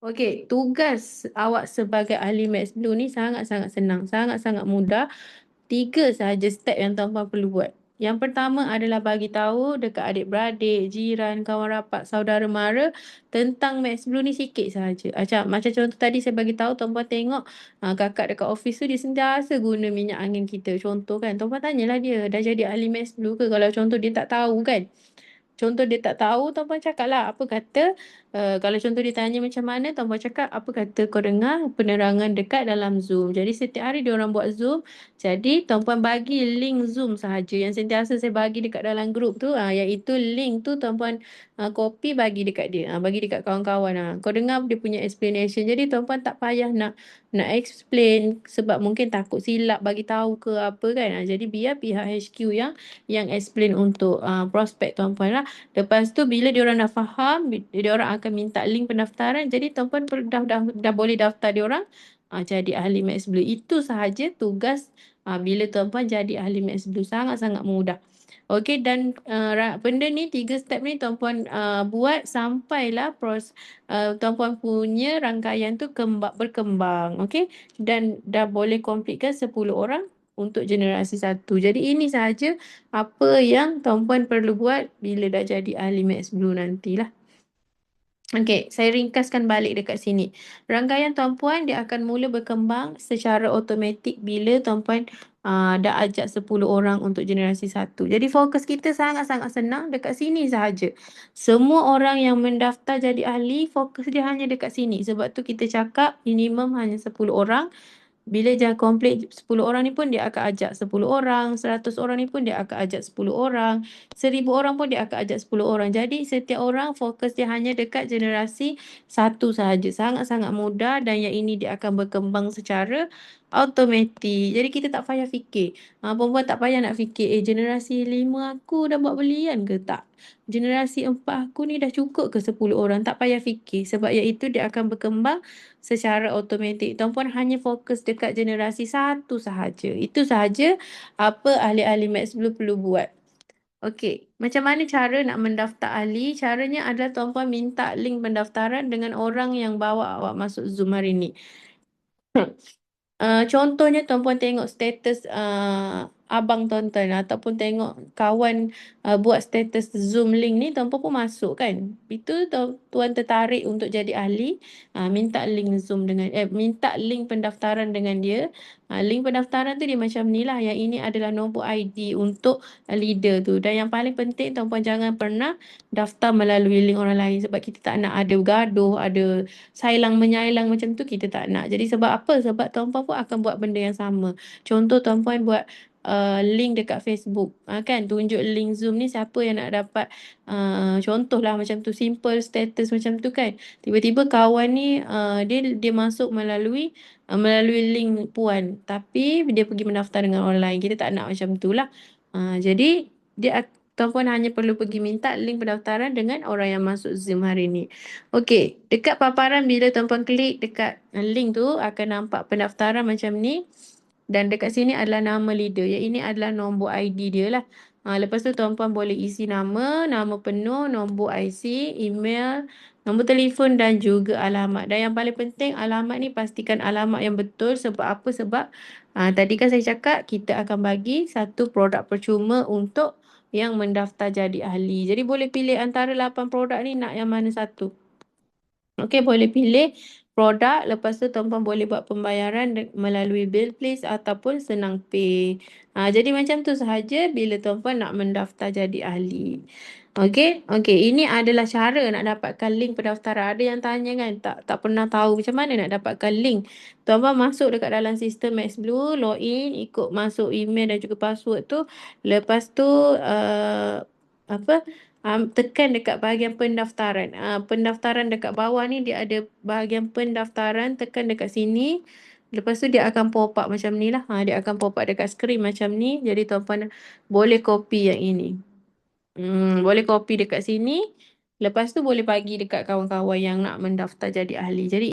Okey, tugas awak sebagai ahli Maths Blue ni sangat-sangat senang, sangat-sangat mudah. 3 sahaja step yang tuan-puan perlu buat. Yang pertama adalah bagi tahu dekat adik-beradik, jiran, kawan rapat, saudara mara tentang Maths Blue ni sikit sahaja. Macam contoh tadi saya bagi tahu tuan-puan tengok kakak dekat office tu dia sentiasa guna minyak angin kita. Contoh kan, tuan-puan tanyalah dia, dah jadi ahli Maths Blue ke? Kalau contoh dia tak tahu kan. Contoh dia tak tahu, tuan-puan cakap lah. Apa kata, kalau contoh dia tanya macam mana, tuan-puan cakap, apa kata kau dengar penerangan dekat dalam Zoom. Jadi setiap hari dia orang buat Zoom. Jadi tuan-puan bagi link Zoom sahaja. Yang sentiasa saya bagi dekat dalam grup tu, iaitu link tu tuan-puan copy bagi dekat dia. Bagi dekat kawan-kawan. Kau dengar dia punya explanation. Jadi tuan-puan tak payah nak explain sebab mungkin takut silap bagi tahu ke apa kan. Jadi biar pihak HQ yang explain untuk prospek tuan-puan lah. Lepas tu bila diorang dah faham, diorang akan minta link pendaftaran. Jadi tuan-puan dah boleh daftar diorang jadi ahli Maths Blue. Itu sahaja tugas bila tuan-puan jadi ahli Maths Blue. Sangat-sangat mudah. Okey, dan benda ni 3 step ni tuan-puan buat sampailah tuan-puan punya rangkaian tu berkembang. Okey, dan dah boleh completekan 10 orang untuk generasi 1. Jadi ini sahaja apa yang tuan-puan perlu buat bila dah jadi ahli Maths Blue nantilah. Okey, saya ringkaskan balik dekat sini. Rangkaian tuan-puan dia akan mula berkembang secara automatik bila tuan-puan dah ajak 10 orang untuk generasi 1. Jadi fokus kita sangat-sangat senang dekat sini sahaja. Semua orang yang mendaftar jadi ahli, fokus dia hanya dekat sini. Sebab tu kita cakap minimum hanya 10 orang. Bila dah komplit 10 orang ni pun dia akan ajak 10 orang, 100 orang ni pun dia akan ajak 10 orang, 1000 orang pun dia akan ajak 10 orang. Jadi setiap orang fokus dia hanya dekat generasi 1 sahaja. Sangat-sangat mudah dan yang ini dia akan berkembang secara automatik. Jadi kita tak payah fikir. Perempuan tak payah nak fikir, generasi 5 aku dah buat belian ke tak? Generasi 4 aku ni dah cukup ke 10 orang? Tak payah fikir sebab iaitu dia akan berkembang secara automatik. Tuan-puan hanya fokus dekat generasi 1 sahaja. Itu sahaja apa ahli-ahli Maths Blue perlu buat. Okey, macam mana cara nak mendaftar ahli? Caranya adalah tuan-puan minta link pendaftaran dengan orang yang bawa awak masuk Zoom hari ni. Contohnya tuan-puan tengok status abang tuan-tuan ataupun tengok kawan buat status Zoom link ni, tuan-puan pun masuk kan. Itu tuan tertarik untuk jadi ahli, minta link Zoom minta link pendaftaran dengan dia. Link pendaftaran tu dia macam ni lah. Yang ini adalah nombor ID untuk leader tu. Dan yang paling penting tuan-puan jangan pernah daftar melalui link orang lain sebab kita tak nak ada gaduh, ada sailang menyailang macam tu, kita tak nak. Jadi sebab apa? Sebab tuan-puan pun akan buat benda yang sama. Contoh tuan-puan buat link dekat Facebook, kan, tunjuk link Zoom ni siapa yang nak dapat, contohlah macam tu, simple status macam tu kan. Tiba-tiba kawan ni dia masuk melalui link puan, tapi dia pergi mendaftar dengan orang lain. Kita tak nak macam tu lah. Jadi tuan-puan hanya perlu pergi minta link pendaftaran dengan orang yang masuk Zoom hari ni. Okey, dekat paparan bila tuan-puan klik dekat link tu akan nampak pendaftaran macam ni. Dan dekat sini adalah nama leader. Yang ini adalah nombor ID dia lah. Lepas tu tuan-puan boleh isi nama penuh, nombor IC, email, nombor telefon dan juga alamat. Dan yang paling penting alamat ni pastikan alamat yang betul. Sebab apa? Sebab tadi kan saya cakap kita akan bagi satu produk percuma untuk yang mendaftar jadi ahli. Jadi boleh pilih antara 8 produk ni nak yang mana satu. Okey, boleh pilih produk. Lepas tu tuan-puan boleh buat pembayaran melalui Billplease ataupun Senang Pay. Jadi macam tu sahaja bila tuan-puan nak mendaftar jadi ahli. Okey, ini adalah cara nak dapatkan link pendaftaran. Ada yang tanya kan, tak pernah tahu macam mana nak dapatkan link. Tuan-puan masuk dekat dalam sistem Maths Blue, login, ikut masuk email dan juga password tu. Lepas tu tekan dekat bahagian pendaftaran. Pendaftaran dekat bawah ni dia ada bahagian pendaftaran, tekan dekat sini. Lepas tu dia akan pop up macam ni lah. Dia akan pop up dekat skrin macam ni. Jadi tuan-puan boleh copy yang ini. Boleh copy dekat sini. Lepas tu boleh bagi dekat kawan-kawan yang nak mendaftar jadi ahli. Jadi